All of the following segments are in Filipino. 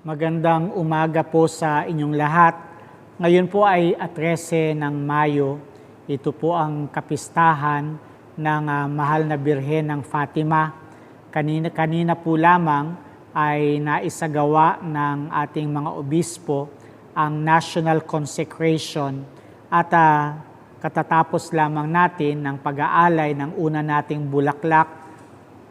Magandang umaga po sa inyong lahat. Ngayon po ay 13 ng Mayo. Ito po ang kapistahan ng Mahal na Birhen ng Fatima. Kanina po lamang ay naisagawa ng ating mga obispo ang national consecration at katatapos lamang natin ng pag-aalay ng una nating bulaklak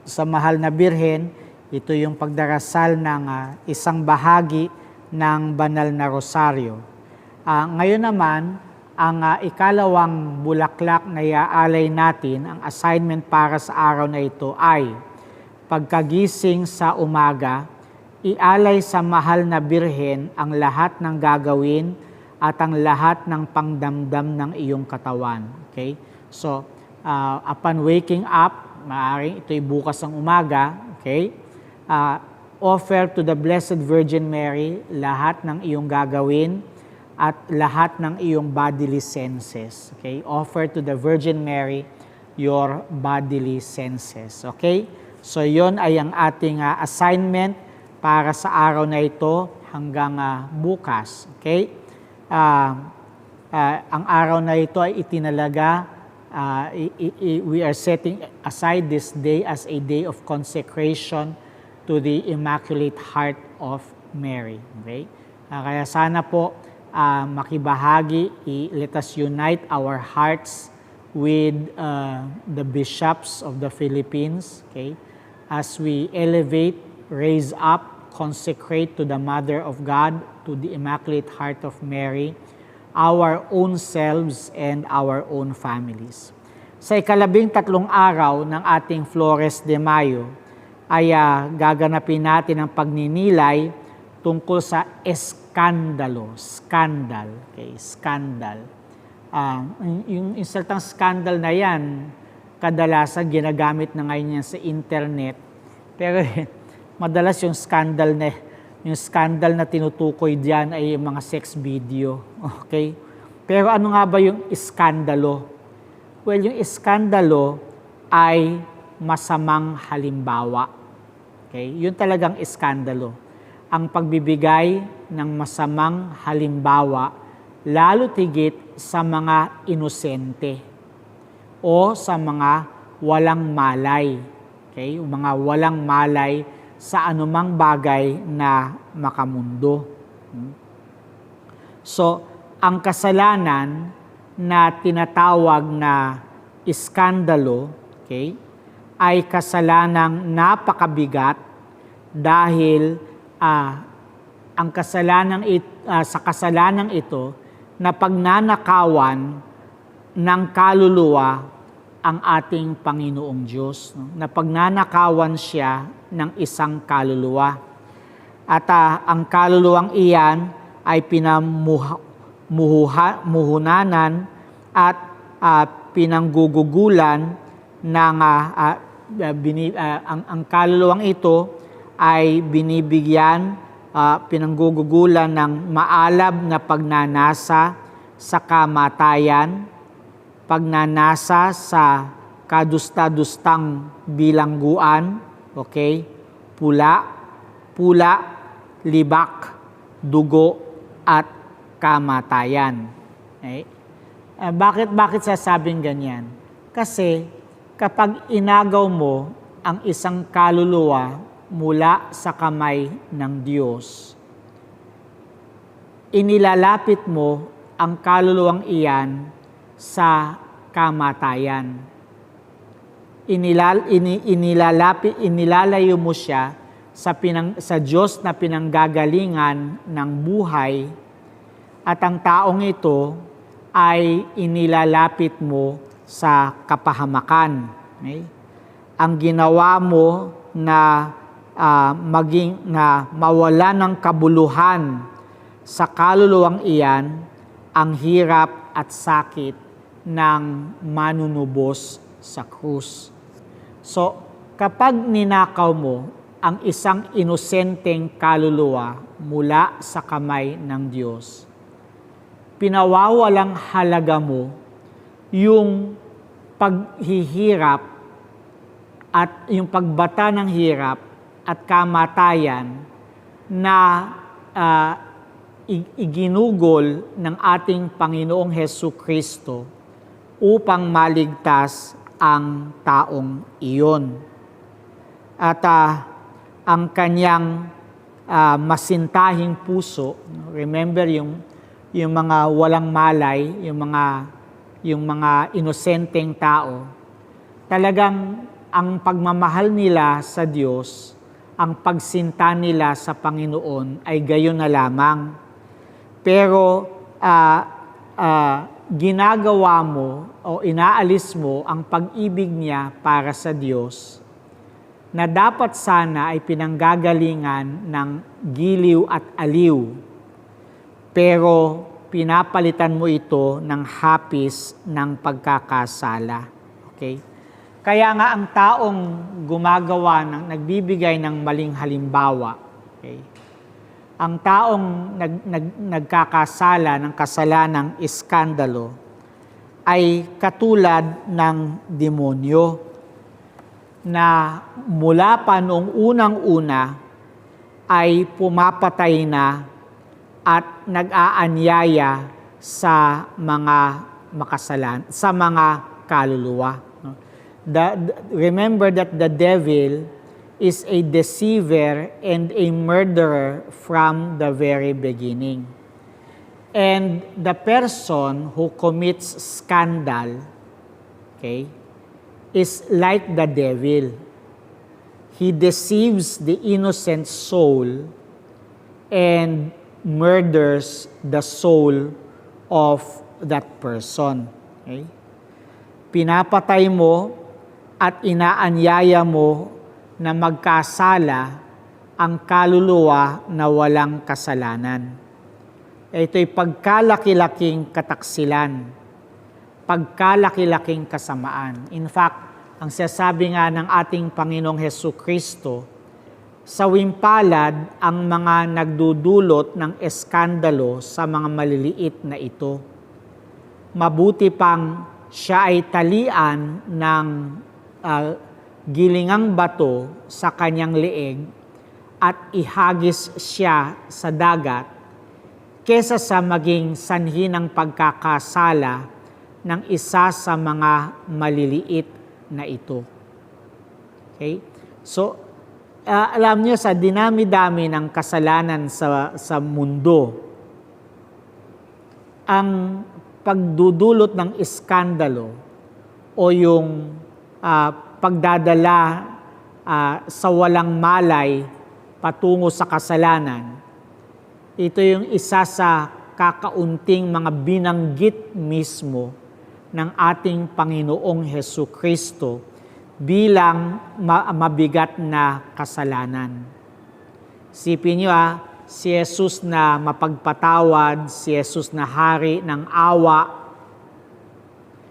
sa Mahal na Birhen. Ito yung pagdarasal ng isang bahagi ng banal na rosaryo. Ngayon naman, ang ikalawang bulaklak na iaalay natin, ang assignment para sa araw na ito ay pagkagising sa umaga, ialay sa Mahal na Birhen ang lahat ng gagawin at ang lahat ng pangdamdam ng iyong katawan. Okay? So, upon waking up, maaaring ito'y bukas ng umaga, okay? Offer to the Blessed Virgin Mary lahat ng iyong gagawin at lahat ng iyong bodily senses. Okay? Offer to the Virgin Mary your bodily senses. Okay? So yon ay ang ating assignment para sa araw na ito hanggang bukas. Okay? Ang araw na ito ay itinalaga, we are setting aside this day as a day of consecration to the Immaculate Heart of Mary. Okay? Kaya sana po makibahagi, let us unite our hearts with the bishops of the Philippines, okay? As we elevate, raise up, consecrate to the Mother of God, to the Immaculate Heart of Mary, our own selves and our own families. Sa ika-13 araw ng ating Flores de Mayo, ay gaganapin natin ang pagninilay tungkol sa eskandalo. Scandal. Okay, scandal. Yung salitang scandal na yan, kadalasan ginagamit na ngayon yan sa internet. Pero madalas yung scandal na tinutukoy diyan ay yung mga sex video. Okay? Pero ano nga ba yung iskandalo? Well, yung iskandalo ay masamang halimbawa. Okay? Yun talagang iskandalo. Ang pagbibigay ng masamang halimbawa, lalo tigit sa mga inosente o sa mga walang malay. Okay? Mga walang malay sa anumang bagay na makamundo. So, ang kasalanan na tinatawag na iskandalo, okay, ay kasalanang napakabigat dahil ang sa kasalanang ito na pagnanakawan ng kaluluwa ang ating Panginoong Diyos. No? Na pagnanakawan siya ng isang kaluluwa. At ang kaluluwang iyan ay pinamuhunanan at pinanggugugulan ng ang kaluluwang ito ay binibigyan, pinanggugugulan ng maalab na pagnanasa sa kamatayan, pagnanasa sa kadusta-dustang bilangguan, okay? Pula, libak, dugo, at kamatayan. Okay? Bakit sasabing ganyan? Kasi kapag inagaw mo ang isang kaluluwa mula sa kamay ng Diyos, inilalapit mo ang kaluluwang iyan sa kamatayan. Inilalayo mo siya sa Diyos na pinanggagalingan ng buhay, at ang taong ito ay inilalapit mo sa kapahamakan. Okay? Ang ginawa mo na mawala ng kabuluhan sa kaluluwang iyan, ang hirap at sakit ng manunubos sa krus. So, kapag ninakaw mo ang isang inosenteng kaluluwa mula sa kamay ng Diyos, pinawawalang halaga mo yung paghihirap at yung pagbata ng hirap at kamatayan na iginugol ng ating Panginoong Hesukristo upang maligtas ang taong iyon. At ang kanyang masintahing puso, remember yung mga walang malay, yung mga inosenteng tao, talagang ang pagmamahal nila sa Diyos, ang pagsinta nila sa Panginoon ay gayon na lamang. Pero ginagawa mo o inaalis mo ang pag-ibig niya para sa Diyos na dapat sana ay pinanggagalingan ng giliw at aliw. Pero pinapalitan mo ito ng hapis ng pagkakasala. Okay? Kaya nga ang taong nagbibigay ng maling halimbawa, okay? Ang taong nagkakasala ng kasalanang iskandalo ay katulad ng demonyo na mula pa noong unang-una ay pumapatay na at nag-aanyaya sa mga sa mga kaluluwa. Remember that the devil is a deceiver and a murderer from the very beginning. And the person who commits scandal, okay, is like the devil. He deceives the innocent soul and murders the soul of that person. Okay? Pinapatay mo at inaanyaya mo na magkasala ang kaluluwa na walang kasalanan. Ito'y pagkalaki-laking kataksilan, pagkalaki-laking kasamaan. In fact, ang sinasabi nga ng ating Panginoong Hesukristo, sa wimpalad ang mga nagdudulot ng eskandalo sa mga maliliit na ito. Mabuti pang siya ay talian ng gilingang bato sa kanyang leeg at ihagis siya sa dagat kesa sa maging sanhi ng pagkakasala ng isa sa mga maliliit na ito. Okay? So, alam niyo, sa dinami-dami ng kasalanan sa mundo, ang pagdudulot ng iskandalo o yung pagdadala sa walang malay patungo sa kasalanan, ito yung isa sa kakaunting mga binanggit mismo ng ating Panginoong Hesukristo bilang mabigat na kasalanan. Isipin niyo si Jesus na mapagpatawad, si Jesus na hari ng awa,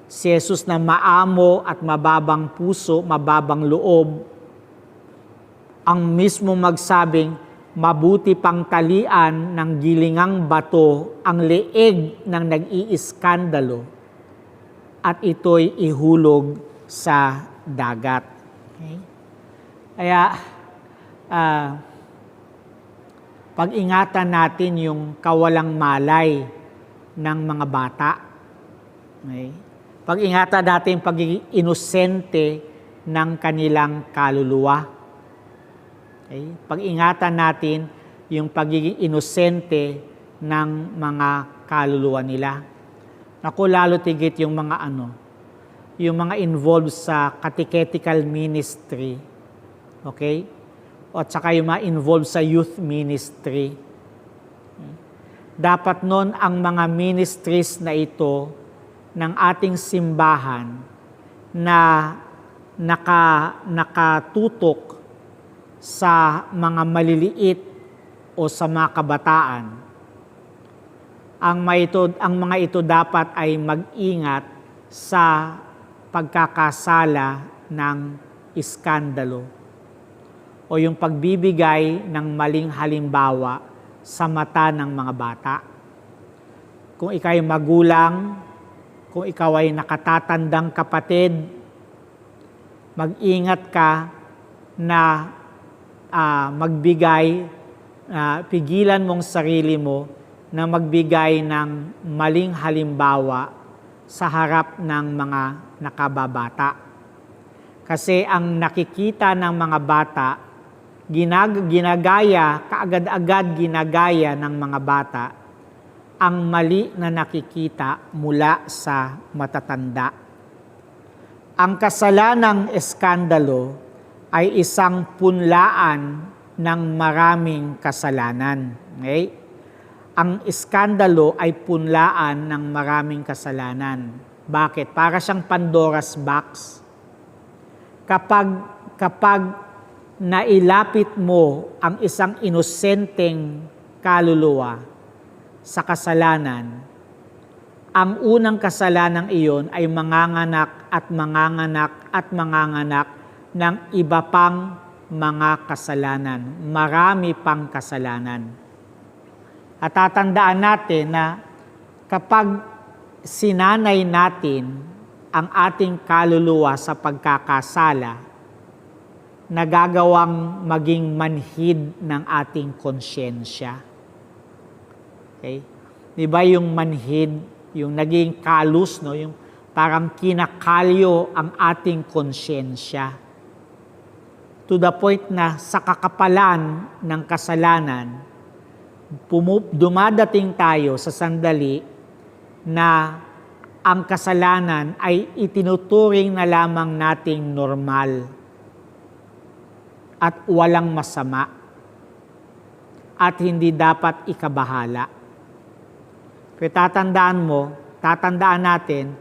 si Jesus na maamo at mababang puso, mababang loob, ang mismo magsabing, mabuti pang talian ng gilingang bato ang leeg ng nag-iiskandalo at ito'y ihulog sa dagat. Okay? Kaya, pag-ingatan natin yung kawalang malay ng mga bata. Okay? Pag-ingatan natin yung pagiging inosente ng kanilang kaluluwa. Okay? Pag-ingatan natin yung pagiging inosente ng mga kaluluwa nila. Naku, lalo tigit yung mga yung mga involved sa catechetical ministry. Okay? O at saka yung mga involved sa youth ministry. Dapat nun ang mga ministries na ito ng ating simbahan na nakatutok sa mga maliliit o sa mga kabataan. Ang mga ito dapat ay mag-ingat sa pagkakasala ng iskandalo o yung pagbibigay ng maling halimbawa sa mata ng mga bata. Kung ikaw ay magulang, kung ikaw ay nakatatandang kapatid, mag-ingat ka na magbigay pigilan mong sarili mo na magbigay ng maling halimbawa sa harap ng mga nakababata. Kasi ang nakikita ng mga bata, kaagad-agad ginagaya ng mga bata ang mali na nakikita mula sa matatanda. Ang kasalanang eskandalo ay isang punlaan ng maraming kasalanan. Okay? Ang iskandalo ay punlaan ng maraming kasalanan. Bakit? Para siyang Pandora's box. Kapag nailapit mo ang isang inosenteng kaluluwa sa kasalanan, ang unang kasalanang iyon ay manganganak at manganganak at manganganak ng iba pang mga kasalanan. Marami pang kasalanan. At tatandaan natin na kapag sinanay natin ang ating kaluluwa sa pagkakasala, nagagawang maging manhid ng ating konsyensya. Okay? Di ba yung manhid, yung naging kalus, no? Yung parang kinakalyo ang ating konsyensya. To the point na sa kakapalan ng kasalanan, dumadating tayo sa sandali na ang kasalanan ay itinuturing na lamang nating normal at walang masama at hindi dapat ikabahala. Pero tatandaan natin,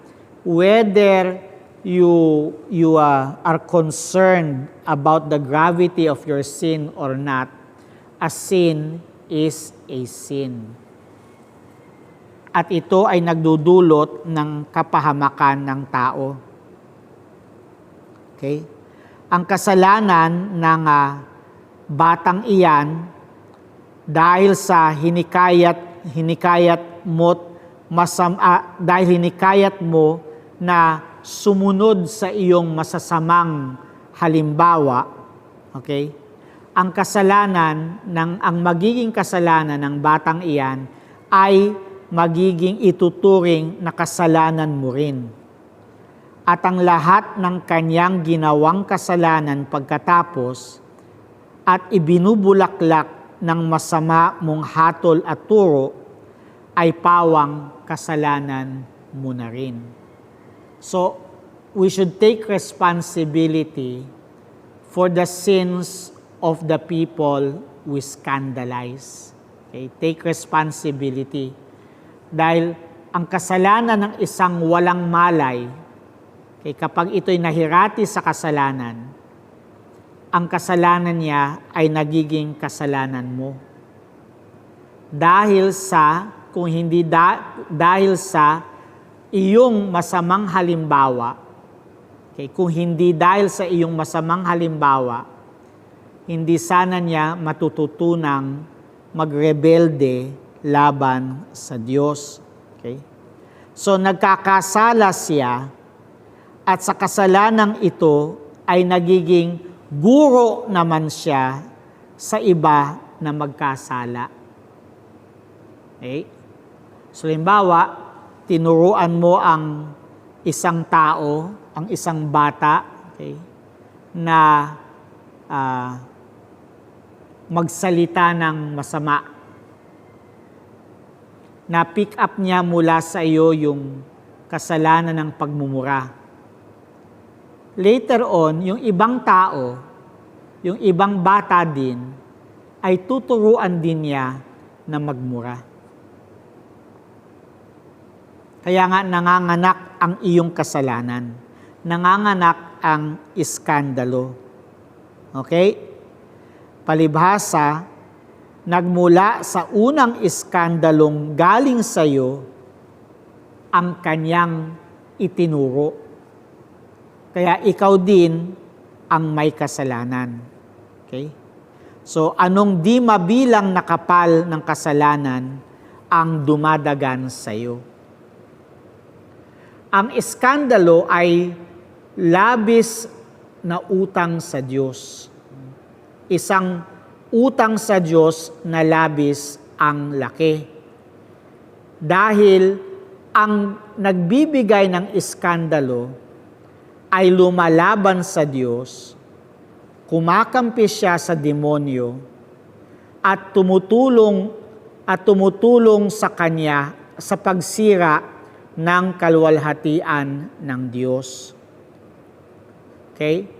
whether you are concerned about the gravity of your sin or not, a sin is a sin. At ito ay nagdudulot ng kapahamakan ng tao. Okay? Ang kasalanan ng batang iyan, dahil sa hinikayat mo na sumunod sa iyong masasamang halimbawa, okay? Ang magiging kasalanan ng batang iyan ay magiging ituturing na kasalanan mo rin. At ang lahat ng kanyang ginawang kasalanan pagkatapos at ibinubulaklak ng masama mong hatol at turo ay pawang kasalanan mo na rin. So, we should take responsibility for the sins of the people we scandalize. Okay? Take responsibility. Dahil ang kasalanan ng isang walang malay, okay, kapag ito'y nahirati sa kasalanan, ang kasalanan niya ay nagiging kasalanan mo. Dahil sa iyong masamang halimbawa, okay, kung hindi dahil sa iyong masamang halimbawa, hindi sana niya matututunang magrebelde laban sa Diyos. Okay? So nagkakasala siya at sa kasalanang ito ay nagiging guro naman siya sa iba na magkasala. Okay? So halimbawa, tinuruan mo ang isang tao, ang isang bata, okay, na magsalita ng masama. Na-pick up niya mula sa iyo yung kasalanan ng pagmumura. Later on, yung ibang tao, yung ibang bata din, ay tuturuan din niya na magmura. Kaya nga nanganganak ang iyong kasalanan. Nanganganak ang iskandalo. Okay? Palibhasa, nagmula sa unang iskandalong galing sa iyo ang kanyang itinuro. Kaya ikaw din ang may kasalanan. Okay? So, anong di mabilang na kapal ng kasalanan ang dumadagan sa iyo? Ang iskandalo ay labis na utang sa Diyos. Isang utang sa Diyos na labis ang laki. Dahil ang nagbibigay ng iskandalo ay lumalaban sa Diyos, kumakampi siya sa demonyo, at tumutulong sa kanya sa pagsira ng kaluwalhatian ng Diyos. Okay?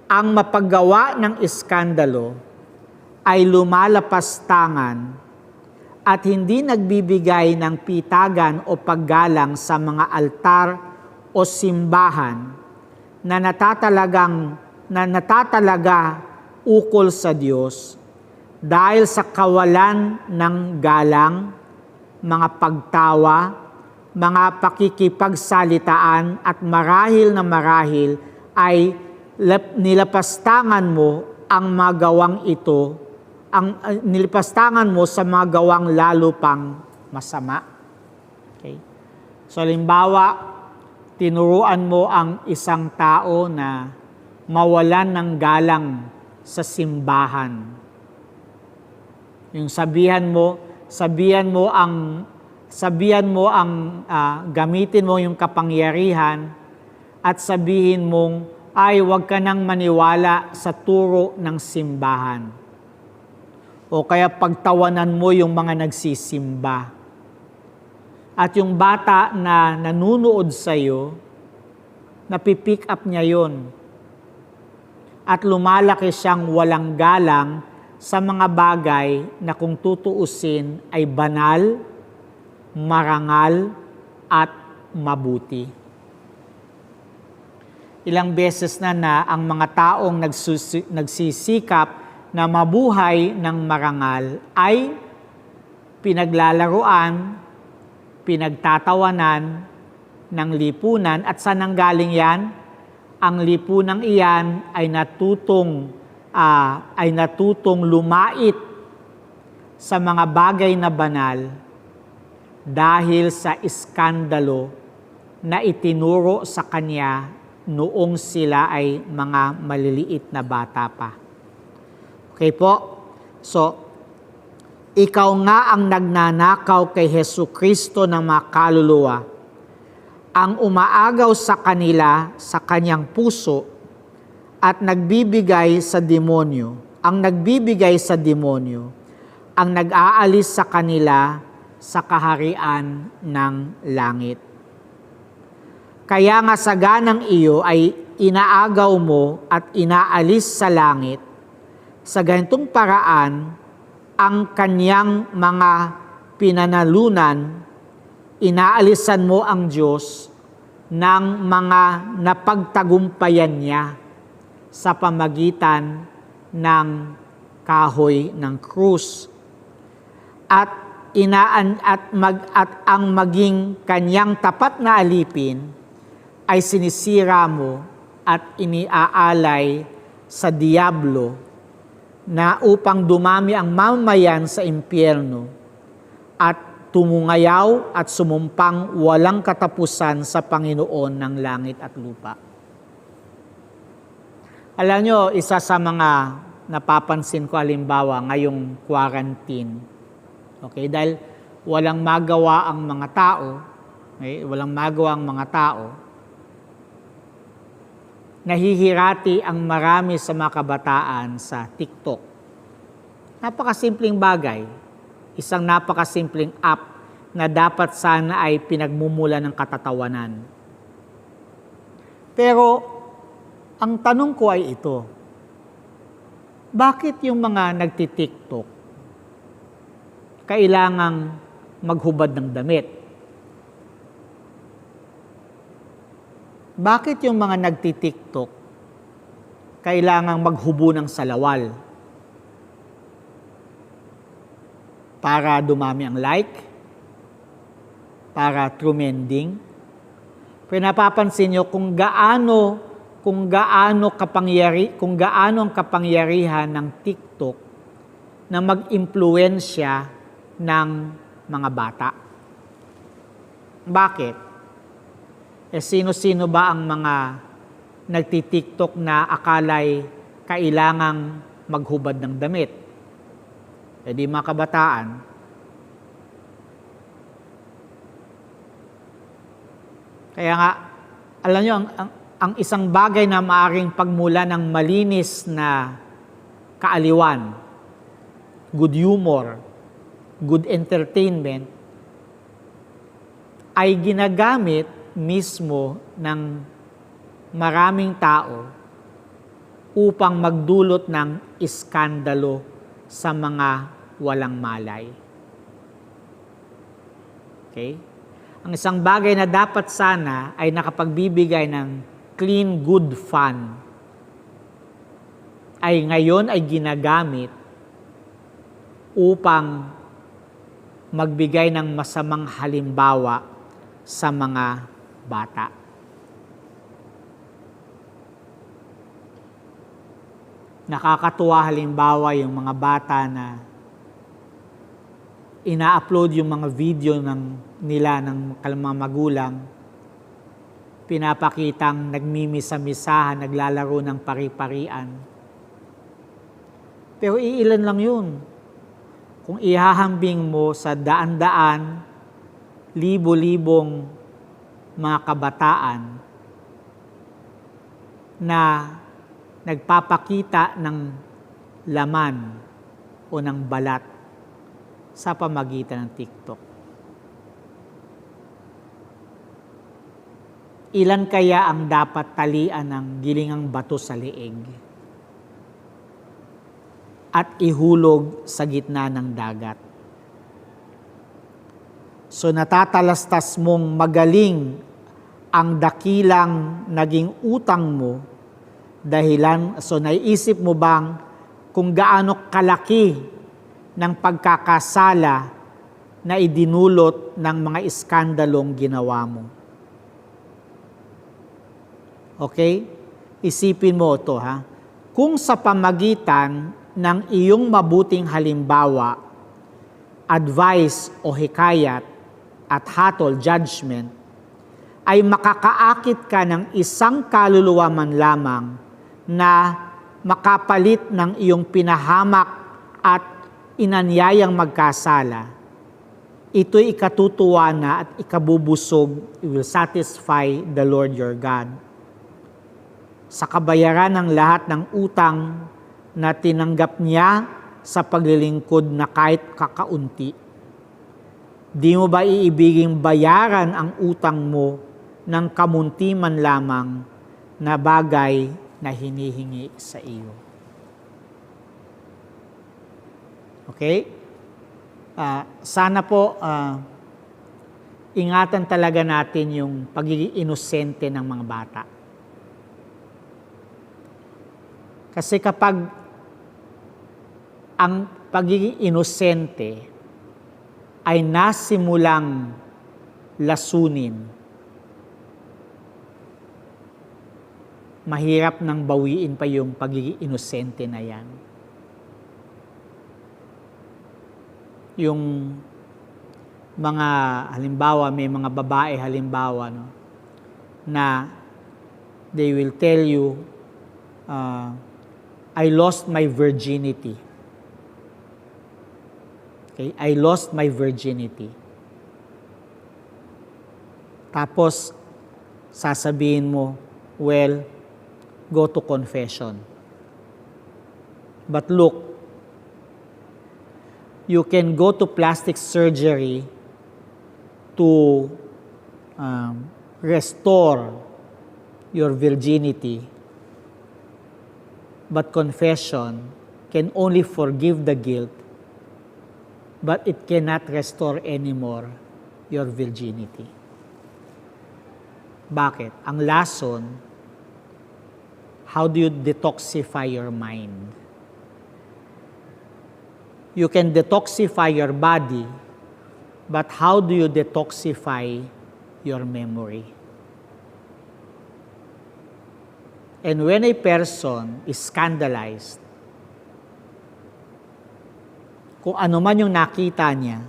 Ang mapaggawa ng iskandalo ay lumalapastangan at hindi nagbibigay ng pitagan o paggalang sa mga altar o simbahan na natatalaga ukol sa Diyos dahil sa kawalan ng galang, mga pagtawa, mga pakikipagsalitaan at marahil na marahil ay nilapastangan mo ang mga gawang ito, nilipastangan mo sa mga gawang lalo pang masama. Okay? So, halimbawa, tinuruan mo ang isang tao na mawalan ng galang sa simbahan. Yung sabihan mo gamitin mo yung kapangyarihan at sabihin mong, ay huwag ka nang maniwala sa turo ng simbahan. O kaya pagtawanan mo yung mga nagsisimba. At yung bata na nanunood sa'yo, napipick up niya yon. At lumalaki siyang walang galang sa mga bagay na kung tutuusin ay banal, marangal, at mabuti. Ilang beses na ang mga taong nagsisikap na mabuhay ng marangal ay pinaglalaruan, pinagtatawanan ng lipunan. At saan nanggaling yan? Ang lipunang iyan ay natutong lumait sa mga bagay na banal dahil sa iskandalo na itinuro sa kanya noong sila ay mga maliliit na bata pa. Okay po? So, ikaw nga ang nagnanakaw kay Hesukristo ng mga kaluluwa, ang umaagaw sa kanila sa kanyang puso at nagbibigay sa demonyo, ang nag-aalis sa kanila sa kaharian ng langit. Kaya nga sa ganang iyo ay inaagaw mo at inaalis sa langit. Sa ganitong paraan, ang kanyang mga pinanalunan, inaalisan mo ang Diyos ng mga napagtagumpayan niya sa pamagitan ng kahoy ng krus. At ang maging kanyang tapat na alipin ay sinisira mo at iniaalay sa diablo na upang dumami ang mamayan sa impyerno at tumungayaw at sumumpang walang katapusan sa Panginoon ng langit at lupa. Alam nyo, isa sa mga napapansin ko halimbawa ngayong quarantine, okay, dahil walang magawa ang mga tao, nahihirati ang marami sa mga kabataan sa TikTok. Napakasimpleng bagay, isang napakasimpleng app na dapat sana ay pinagmumula ng katatawanan. Pero, ang tanong ko ay ito, bakit yung mga nagti-TikTok kailangang maghubad ng damit? Bakit yung mga nagti-TikTok kailangang maghubo ng salawal? Para dumami ang like? Para trumending? Pero napapansin nyo kung gaano ang kapangyarihan ng TikTok na mag-impluwensya ng mga bata. Bakit? Sino-sino ba ang mga nagti-TikTok na akalay kailangang maghubad ng damit? E di mga kabataan, kaya nga, alam nyo, ang isang bagay na maaaring pagmula ng malinis na kaaliwan, good humor, good entertainment, ay ginagamit mismo ng maraming tao upang magdulot ng iskandalo sa mga walang malay. Okay? Ang isang bagay na dapat sana ay nakapagbibigay ng clean, good fun, ay ngayon ay ginagamit upang magbigay ng masamang halimbawa sa mga bata. Nakakatuwa halimbawa yung mga bata na ina-upload yung mga video nila ng mga magulang, pinapakitang nagmimisa-misahan, naglalaro ng pari-parian. Pero iilan lang yun. Kung ihahambing mo sa daan-daan, libo-libong mga kabataan na nagpapakita ng laman o ng balat sa pamagitan ng TikTok. Ilan kaya ang dapat talian ng gilingang bato sa leeg at ihulog sa gitna ng dagat? So natatalastas mong magaling ang dakilang naging utang mo dahilan, so naiisip mo bang kung gaano kalaki ng pagkakasala na idinulot ng mga iskandalong ginawa mo? Okay? Isipin mo ito, ha? Kung sa pamagitan ng iyong mabuting halimbawa, advice o hikayat at hatol, judgment, ay makakaakit ka ng isang kaluluwa man lamang na makapalit ng iyong pinahamak at inanyayang magkasala, ito'y ikatutuwa na at ikabubusog, it will satisfy the Lord your God sa kabayaran ng lahat ng utang na tinanggap niya sa paglilingkod na kahit kakaunti. Di mo ba iibiging bayaran ang utang mo ng kamunti man lamang na bagay na hinihingi sa iyo? Okay? Sana po ingatan talaga natin yung pagiging inosente ng mga bata. Kasi kapag ang pagiging inosente ay nasimulang lasunin, mahirap nang bawiin pa yung pagiging inosente na yan. Yung mga halimbawa, may mga babae halimbawa, no, na they will tell you, I lost my virginity. Okay? I lost my virginity. Tapos, sasabihin mo, well, go to confession. But look, you can go to plastic surgery to restore your virginity. But confession can only forgive the guilt, but it cannot restore anymore your virginity. Bakit? Ang lason, how do you detoxify your mind? You can detoxify your body, but how do you detoxify your memory? And when a person is scandalized, kung ano man yung nakita niya,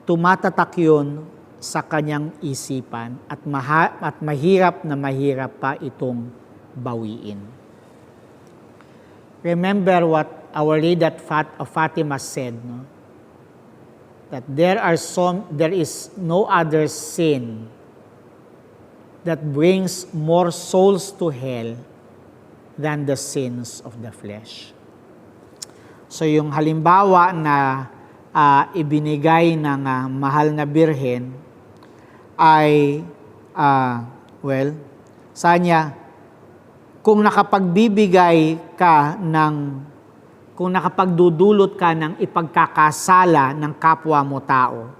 tumatatak yun sa kanyang isipan at mahirap na mahirap pa itong bawiin. Remember what Our Lady of Fatima said, no, that there is no other sin that brings more souls to hell than the sins of the flesh. So yung halimbawa na ibinigay ng mahal na birhen ay, sanya, kung nakapagdudulot ka ng ipagkakasala ng kapwa mo tao,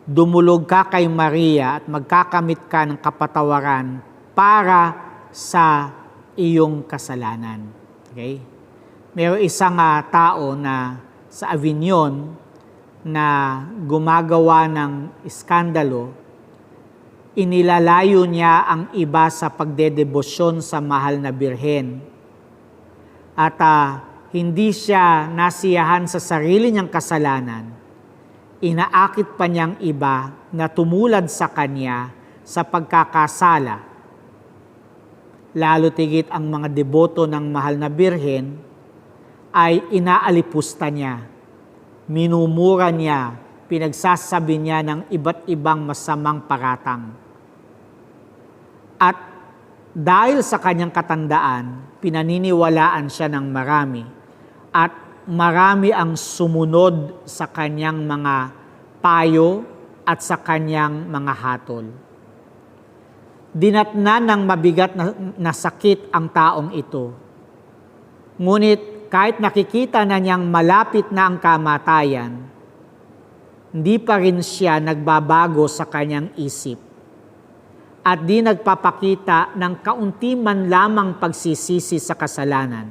dumulog ka kay Maria at magkakamit ka ng kapatawaran para sa iyong kasalanan. Okay? Mayroong isang tao na sa Avignon na gumagawa ng iskandalo, inilalayo niya ang iba sa pagdedebosyon sa mahal na birhen. At hindi siya nasiyahan sa sarili niyang kasalanan, inaakit pa niyang iba na tumulad sa kanya sa pagkakasala. Lalo tigit ang mga deboto ng mahal na birhen ay inaalipusta niya, minumura niya, pinagsasabi niya ng iba't ibang masamang paratang. At dahil sa kanyang katandaan, pinaniniwalaan siya ng marami at marami ang sumunod sa kanyang mga payo at sa kanyang mga hatol. Dinatnan ng mabigat na sakit ang taong ito. Ngunit kahit nakikita na niyang malapit na ang kamatayan, hindi pa rin siya nagbabago sa kanyang isip at di nagpapakita ng kaunti man lamang pagsisisi sa kasalanan.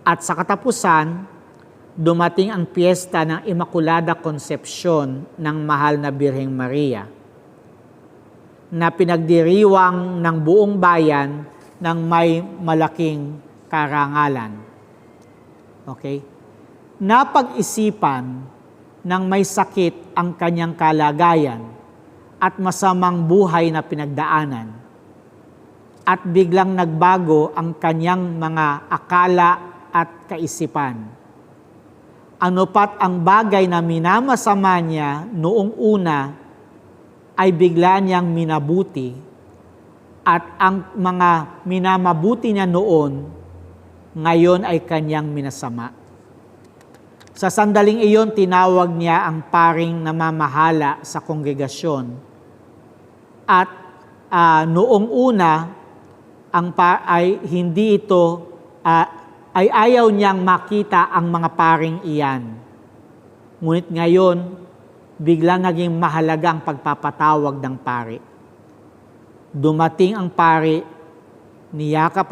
At sa katapusan, dumating ang piyesta ng Immaculada Concepcion ng mahal na Birheng Maria, na pinagdiriwang ng buong bayan ng may malaking karangalan. Okay? Napag-isipan ng may sakit ang kanyang kalagayan at masamang buhay na pinagdaanan. At biglang nagbago ang kanyang mga akala at kaisipan. Ano pat ang bagay na minamasama niya noong una ay bigla niyang minabuti, at ang mga minamabuti niya noon, ngayon ay kanyang minasama. Sa sandaling iyon, tinawag niya ang paring namamahala sa kongregasyon. At noong una, ay hindi ito, ay ayaw niyang makita ang mga paring iyan. Ngunit ngayon, bigla naging mahalaga ang pagpapatawag ng pari. Dumating ang pari, niyakap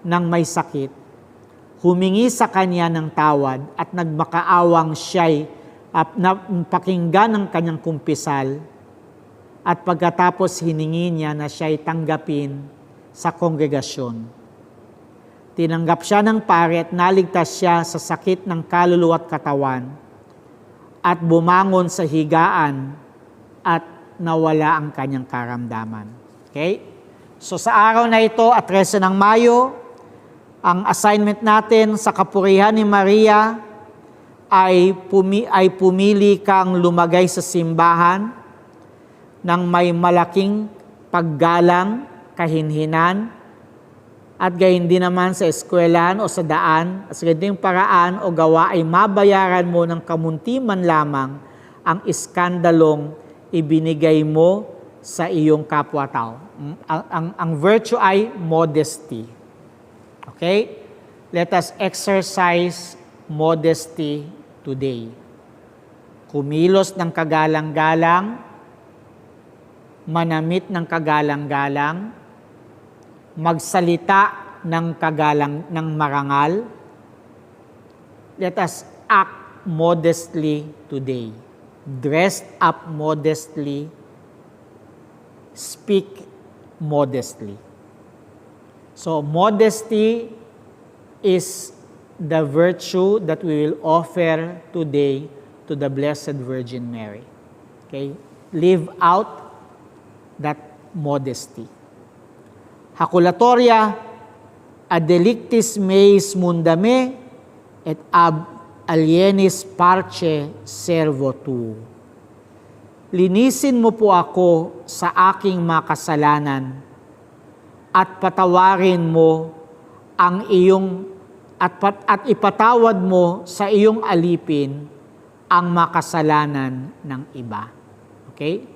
ng may sakit, humingi sa kanya ng tawad at nagmakaawang siya'y pakinggan ng kanyang kumpisal, at pagkatapos hiningi niya na siya'y tanggapin sa kongregasyon. Tinanggap siya ng pari at naligtas siya sa sakit ng kaluluwa at katawan at bumangon sa higaan at nawala ang kanyang karamdaman. Okay? So sa araw na ito, at 13 ng Mayo, ang assignment natin sa kapurihan ni Maria ay pumili kang lumagay sa simbahan ng may malaking paggalang, kahinhinan, at gayon din naman sa eskwelahan o sa daan, at sa ganitong paraan o gawa ay mabayaran mo ng kamunti man lamang ang iskandalong ibinigay mo sa iyong kapwa-tao. Ang virtue ay modesty. Okay? Let us exercise modesty today. Kumilos ng kagalang-galang, manamit ng kagalang-galang, magsalita ng marangal. Let us act modestly today. Dressed up modestly, speak modestly. So modesty is the virtue that we will offer today to the Blessed Virgin Mary. Okay? Live out that modesty. Haculatoria ad delictis meis mundame et ab alienis parce servo tu. Linisin mo po ako sa aking makasalanan at patawarin mo ang iyong at ipatawad mo sa iyong alipin ang makasalanan ng iba. Okay?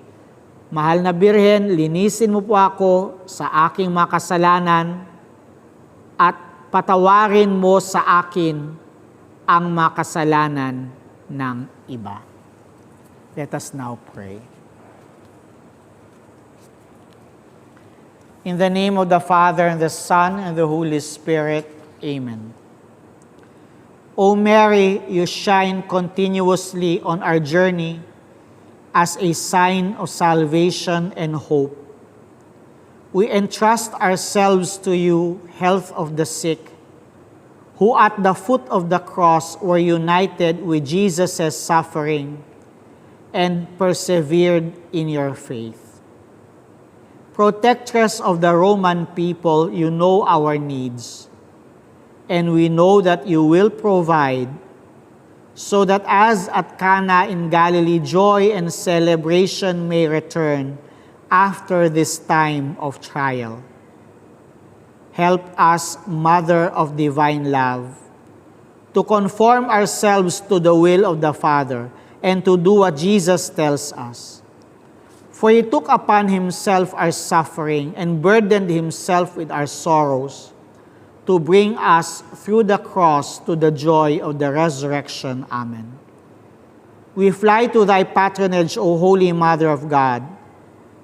Mahal na Birhen, linisin mo po ako sa aking makasalanan at patawarin mo sa akin ang makasalanan ng iba. Let us now pray. In the name of the Father, and the Son, and the Holy Spirit. Amen. O Mary, you shine continuously on our journey as a sign of salvation and hope. We entrust ourselves to you, health of the sick, who at the foot of the cross were united with Jesus' suffering and persevered in your faith. Protectress of the Roman people, you know our needs, and we know that you will provide, so that as at Cana in Galilee, joy and celebration may return after this time of trial. Help us, Mother of Divine Love, to conform ourselves to the will of the Father and to do what Jesus tells us. For He took upon Himself our suffering and burdened Himself with our sorrows, to bring us through the cross to the joy of the resurrection. Amen. We fly to thy patronage, O Holy Mother of God.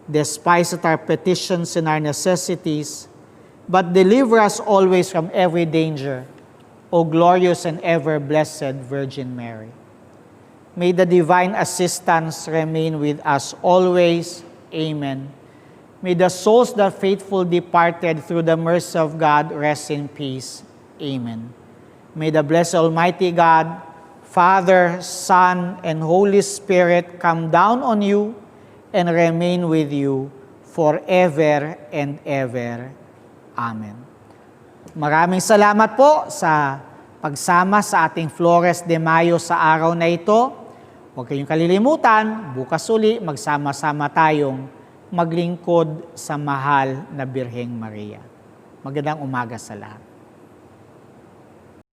Despise at our petitions and our necessities, but deliver us always from every danger, O glorious and ever-blessed Virgin Mary. May the divine assistance remain with us always. Amen. May the souls that faithful departed through the mercy of God rest in peace. Amen. May the blessed Almighty God, Father, Son, and Holy Spirit come down on you and remain with you forever and ever. Amen. Maraming salamat po sa pagsama sa ating Flores de Mayo sa araw na ito. Huwag kayong kalilimutan, bukas uli magsama-sama tayong maglingkod sa mahal na Birheng Maria. Magandang umaga sa lahat.